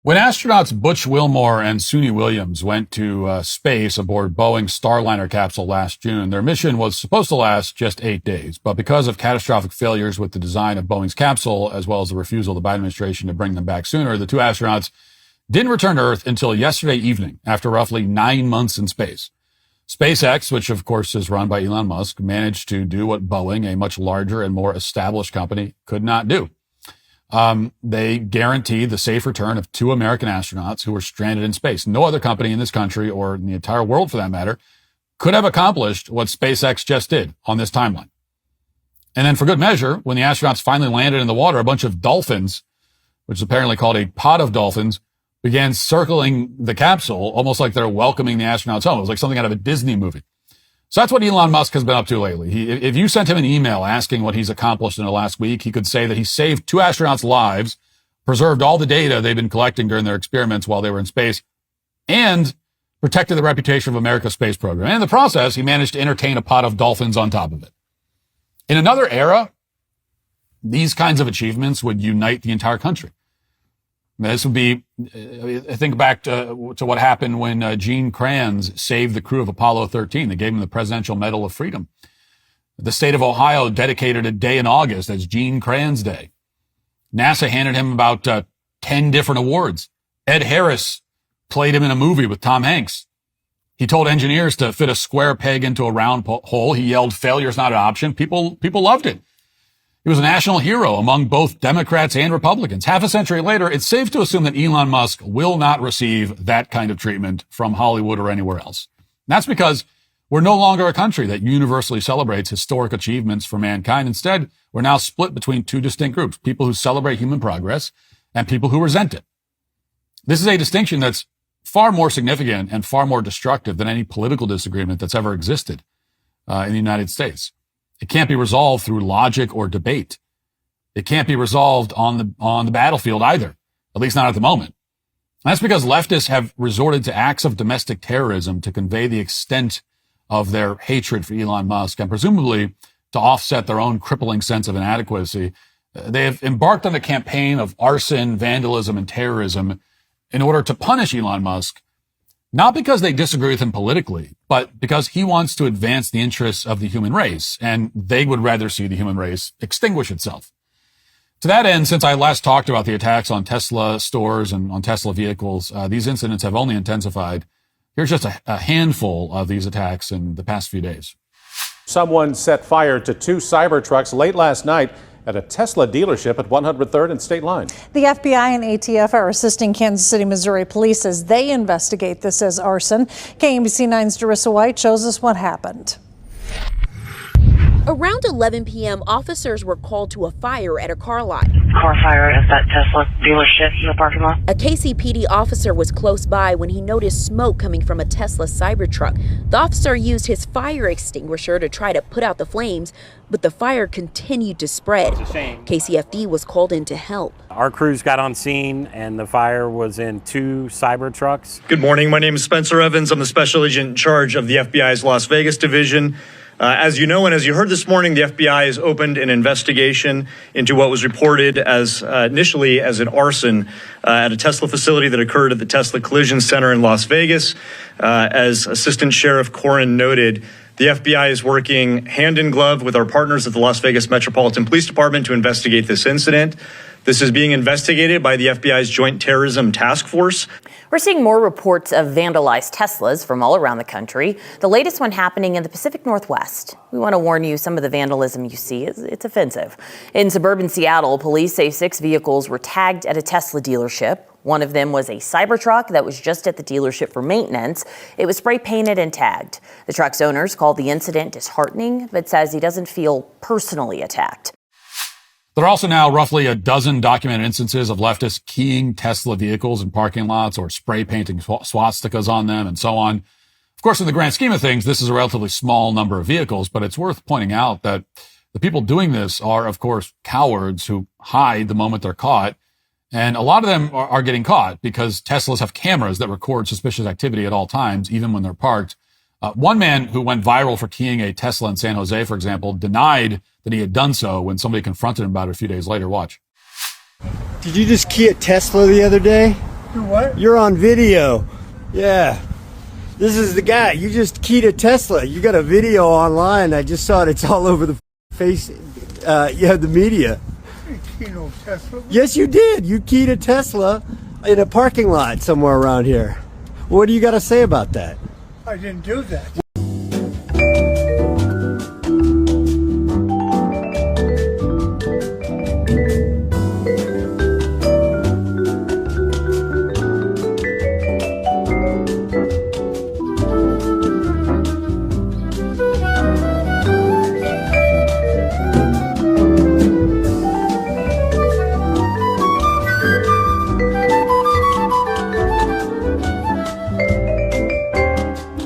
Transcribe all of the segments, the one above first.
When astronauts Butch Wilmore and Suni Williams went to space aboard Boeing's Starliner capsule last June, their mission was supposed to last just 8 days. But because of catastrophic failures with the design of Boeing's capsule, as well as the refusal of the Biden administration to bring them back sooner, the two astronauts didn't return to Earth until yesterday evening, after roughly 9 months in space. SpaceX, which of course is run by Elon Musk, managed to do what Boeing, a much larger and more established company, could not do. They guaranteed the safe return of two American astronauts who were stranded in space. No other company in this country, or in the entire world for that matter, could have accomplished what SpaceX just did on this timeline. And then for good measure, when the astronauts finally landed in the water, a bunch of dolphins, which is apparently called a pod of dolphins, began circling the capsule almost like they're welcoming the astronauts home. It was like something out of a Disney movie. So that's what Elon Musk has been up to lately. If you sent him an email asking what he's accomplished in the last week, he could say that he saved two astronauts' lives, preserved all the data they've been collecting during their experiments while they were in space, and protected the reputation of America's space program. And in the process, he managed to entertain a pod of dolphins on top of it. In another era, these kinds of achievements would unite the entire country. This would be, I think back to what happened when Gene Kranz saved the crew of Apollo 13. They gave him the Presidential Medal of Freedom. The state of Ohio dedicated a day in August as Gene Kranz Day. NASA handed him about 10 different awards. Ed Harris played him in a movie with Tom Hanks. He told engineers to fit a square peg into a round hole. He yelled, "Failure's not an option." People loved it. He was a national hero among both Democrats and Republicans. Half a century later, it's safe to assume that Elon Musk will not receive that kind of treatment from Hollywood or anywhere else. And that's because we're no longer a country that universally celebrates historic achievements for mankind. Instead, we're now split between two distinct groups, people who celebrate human progress and people who resent it. This is a distinction that's far more significant and far more destructive than any political disagreement that's ever existed in the United States. It can't be resolved through logic or debate. It can't be resolved on the battlefield either, at least not at the moment. And that's because leftists have resorted to acts of domestic terrorism to convey the extent of their hatred for Elon Musk and presumably to offset their own crippling sense of inadequacy. They have embarked on a campaign of arson, vandalism, and terrorism in order to punish Elon Musk, not because they disagree with him politically, but because he wants to advance the interests of the human race, and they would rather see the human race extinguish itself. To that end, since I last talked about the attacks on Tesla stores and on Tesla vehicles, these incidents have only intensified. Here's just a handful of these attacks in the past few days. Someone set fire to two Cybertrucks late last night at a Tesla dealership at 103rd and State Line. The FBI and ATF are assisting Kansas City, Missouri police as they investigate this as arson. KMBC 9's Darissa White shows us what happened. Around 11 p.m., officers were called to a fire at a car lot. Car fire at that Tesla dealership in the parking lot. A KCPD officer was close by when he noticed smoke coming from a Tesla Cybertruck. The officer used his fire extinguisher to try to put out the flames, but the fire continued to spread. It's a shame. KCFD was called in to help. Our crews got on scene and the fire was in two Cybertrucks. Good morning. My name is Spencer Evans. I'm the special agent in charge of the FBI's Las Vegas division. As you know, and as you heard this morning, the FBI has opened an investigation into what was reported as initially as an arson at a Tesla facility that occurred at the Tesla Collision Center in Las Vegas. As Assistant Sheriff Corin noted, the FBI is working hand in glove with our partners at the Las Vegas Metropolitan Police Department to investigate this incident. This is being investigated by the FBI's Joint Terrorism Task Force. We're seeing more reports of vandalized Teslas from all around the country. The latest one happening in the Pacific Northwest. We want to warn you, some of the vandalism you see, it's offensive. In suburban Seattle, police say 6 vehicles were tagged at a Tesla dealership. One of them was a Cybertruck that was just at the dealership for maintenance. It was spray painted and tagged. The truck's owners called the incident disheartening, but says he doesn't feel personally attacked. There are also now roughly a dozen documented instances of leftists keying Tesla vehicles in parking lots or spray painting swastikas on them and so on. Of course, in the grand scheme of things, this is a relatively small number of vehicles, but it's worth pointing out that the people doing this are, of course, cowards who hide the moment they're caught. And a lot of them are getting caught because Teslas have cameras that record suspicious activity at all times, even when they're parked. One man who went viral for keying a Tesla in San Jose, for example, denied that he had done so when somebody confronted him about it a few days later. Watch. Did you just key a Tesla the other day? You what? You're on video. Yeah. This is the guy. You just keyed a Tesla. You got a video online. I just saw it. It's all over the face. The media. You keyed no Tesla? Yes, you did. You keyed a Tesla in a parking lot somewhere around here. What do you got to say about that? I didn't do that.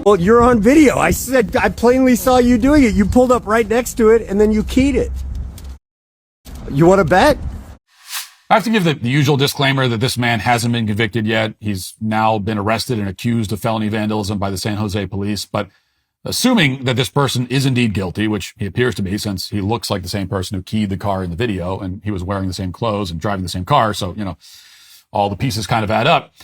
Well, you're on video. I said, I plainly saw you doing it. You pulled up right next to it and then you keyed it. You want to bet? I have to give the usual disclaimer that this man hasn't been convicted yet. He's now been arrested and accused of felony vandalism by the San Jose police. But assuming that this person is indeed guilty, which he appears to be since he looks like the same person who keyed the car in the video and he was wearing the same clothes and driving the same car. So, all the pieces kind of add up.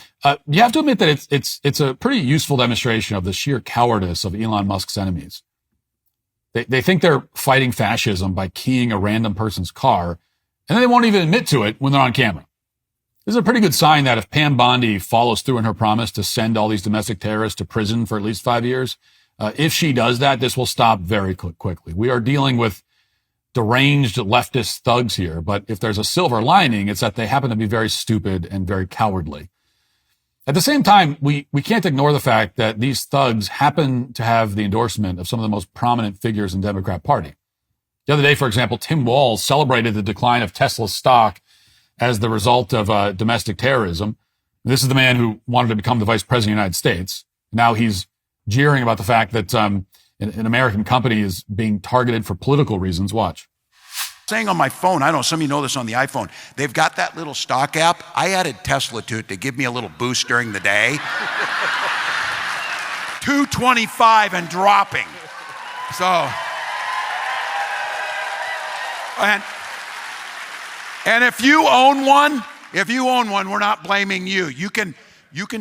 You have to admit that it's a pretty useful demonstration of the sheer cowardice of Elon Musk's enemies. They think they're fighting fascism by keying a random person's car, and then they won't even admit to it when they're on camera. This is a pretty good sign that if Pam Bondi follows through in her promise to send all these domestic terrorists to prison for at least 5 years, if she does that, this will stop very quickly. We are dealing with deranged leftist thugs here, but if there's a silver lining, it's that they happen to be very stupid and very cowardly. At the same time, we can't ignore the fact that these thugs happen to have the endorsement of some of the most prominent figures in the Democrat Party. The other day, for example, Tim Walsh celebrated the decline of Tesla's stock as the result of domestic terrorism. This is the man who wanted to become the vice president of the United States. Now he's jeering about the fact that an American company is being targeted for political reasons. Watch. Saying on my phone, I don't know, some of you know this on the iPhone, they've got that little stock app. I added Tesla to it to give me a little boost during the day. 225 and dropping. So, and if you own one, we're not blaming you. You can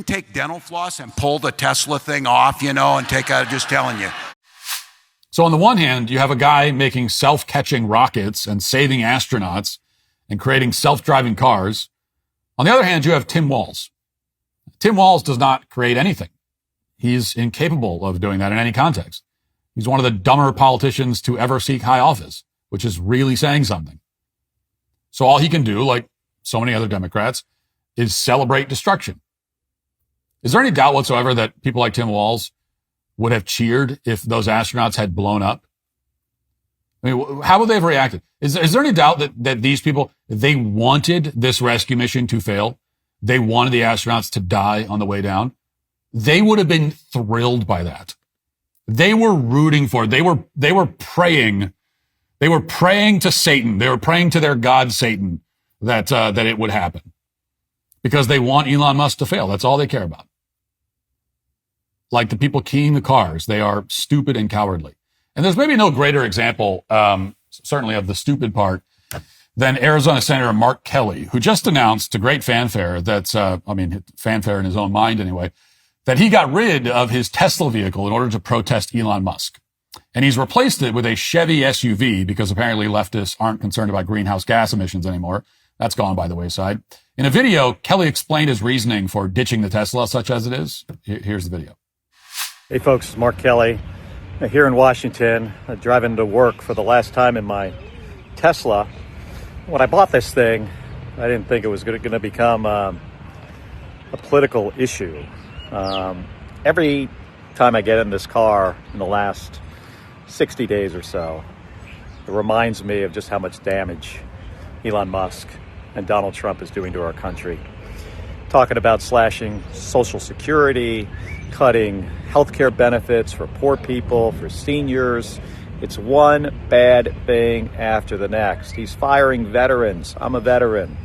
take dental floss and pull the Tesla thing off, and take out, just telling you. So on the one hand, you have a guy making self-catching rockets and saving astronauts and creating self-driving cars. On the other hand, you have Tim Walsh. Tim Walsh does not create anything. He's incapable of doing that in any context. He's one of the dumber politicians to ever seek high office, which is really saying something. So all he can do, like so many other Democrats, is celebrate destruction. Is there any doubt whatsoever that people like Tim Walsh would have cheered if those astronauts had blown up? I mean, how would they have reacted? Is there any doubt that these people, they wanted this rescue mission to fail? They wanted the astronauts to die on the way down? They would have been thrilled by that. They were rooting for it. They were praying. They were praying to Satan. They were praying to their god Satan that it would happen, because they want Elon Musk to fail. That's all they care about. Like the people keying the cars, they are stupid and cowardly. And there's maybe no greater example, certainly of the stupid part, than Arizona Senator Mark Kelly, who just announced to great fanfare that, fanfare in his own mind anyway, that he got rid of his Tesla vehicle in order to protest Elon Musk. And he's replaced it with a Chevy SUV because apparently leftists aren't concerned about greenhouse gas emissions anymore. That's gone by the wayside. In a video, Kelly explained his reasoning for ditching the Tesla, such as it is. Here's the video. Hey folks, it's Mark Kelly here in Washington, driving to work for the last time in my Tesla. When I bought this thing, I didn't think it was going to become a political issue. Every time I get in this car in the last 60 days or so, it reminds me of just how much damage Elon Musk and Donald Trump is doing to our country. Talking about slashing Social Security, cutting healthcare benefits for poor people, for seniors. It's one bad thing after the next. He's firing veterans. I'm a veteran,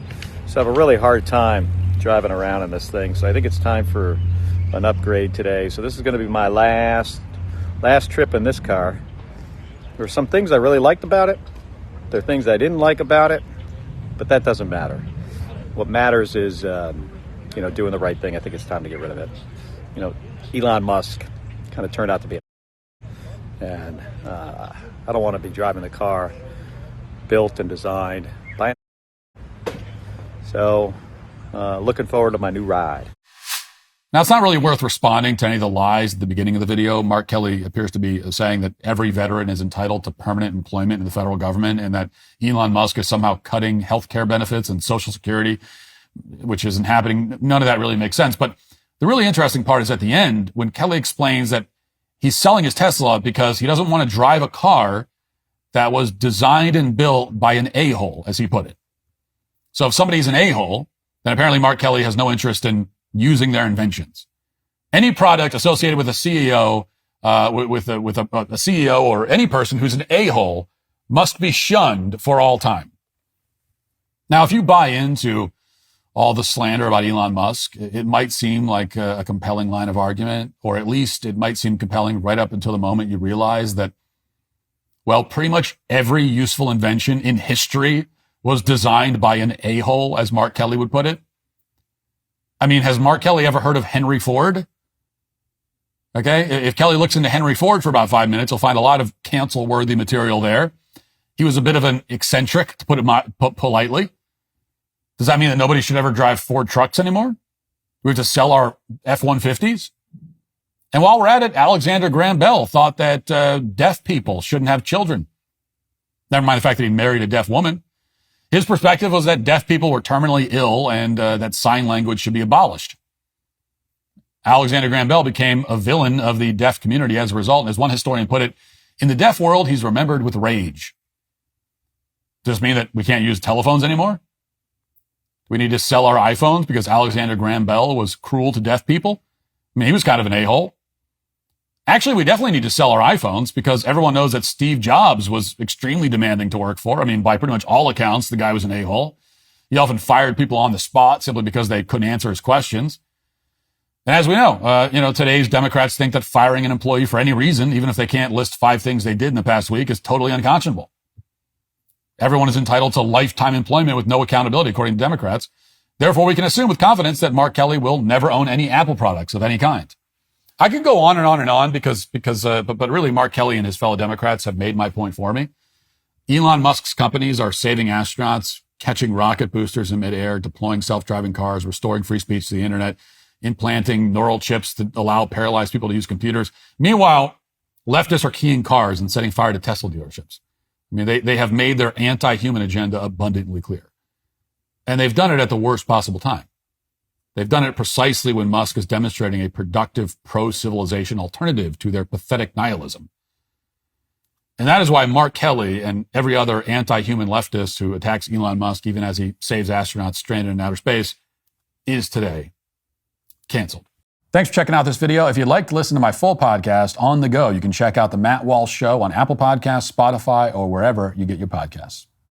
so I have a really hard time driving around in this thing. So I think it's time for an upgrade today. So this is going to be my last trip in this car. There were some things I really liked about it. There are things I didn't like about it, but that doesn't matter. What matters is, doing the right thing. I think it's time to get rid of it. Elon Musk kind of turned out to be and I don't want to be driving the car built and designed by so looking forward to my new ride. Now, it's not really worth responding to any of the lies at the beginning of the video. Mark Kelly appears to be saying that every veteran is entitled to permanent employment in the federal government and that Elon Musk is somehow cutting health care benefits and Social Security, which isn't happening. None of that really makes sense. But the really interesting part is at the end when Kelly explains that he's selling his Tesla because he doesn't want to drive a car that was designed and built by an a-hole, as he put it. So if somebody's an a-hole, then apparently Mark Kelly has no interest in using their inventions. Any product associated with a CEO, with a CEO or any person who's an a-hole must be shunned for all time. Now, if you buy into all the slander about Elon Musk, it might seem like a compelling line of argument, or at least it might seem compelling right up until the moment you realize that, well, pretty much every useful invention in history was designed by an a-hole, as Mark Kelly would put it. I mean, has Mark Kelly ever heard of Henry Ford? Okay. If Kelly looks into Henry Ford for about 5 minutes, he'll find a lot of cancel-worthy material there. He was a bit of an eccentric, to put it politely. Does that mean that nobody should ever drive Ford trucks anymore? We have to sell our F-150s? And while we're at it, Alexander Graham Bell thought that deaf people shouldn't have children. Never mind the fact that he married a deaf woman. His perspective was that deaf people were terminally ill and that sign language should be abolished. Alexander Graham Bell became a villain of the deaf community as a result. And as one historian put it, in the deaf world, he's remembered with rage. Does this mean that we can't use telephones anymore? Do we need to sell our iPhones because Alexander Graham Bell was cruel to deaf people? I mean, he was kind of an a-hole. Actually, we definitely need to sell our iPhones because everyone knows that Steve Jobs was extremely demanding to work for. I mean, by pretty much all accounts, the guy was an a-hole. He often fired people on the spot simply because they couldn't answer his questions. And as we know, today's Democrats think that firing an employee for any reason, even if they can't list 5 things they did in the past week, is totally unconscionable. Everyone is entitled to lifetime employment with no accountability, according to Democrats. Therefore, we can assume with confidence that Mark Kelly will never own any Apple products of any kind. I could go on and on and on but really Mark Kelly and his fellow Democrats have made my point for me. Elon Musk's companies are saving astronauts, catching rocket boosters in midair, deploying self-driving cars, restoring free speech to the internet, implanting neural chips to allow paralyzed people to use computers. Meanwhile, leftists are keying cars and setting fire to Tesla dealerships. I mean, they have made their anti-human agenda abundantly clear. And they've done it at the worst possible time. They've done it precisely when Musk is demonstrating a productive pro-civilization alternative to their pathetic nihilism. And that is why Mark Kelly and every other anti-human leftist who attacks Elon Musk, even as he saves astronauts stranded in outer space, is today canceled. Thanks for checking out this video. If you'd like to listen to my full podcast on the go, you can check out The Matt Walsh Show on Apple Podcasts, Spotify, or wherever you get your podcasts.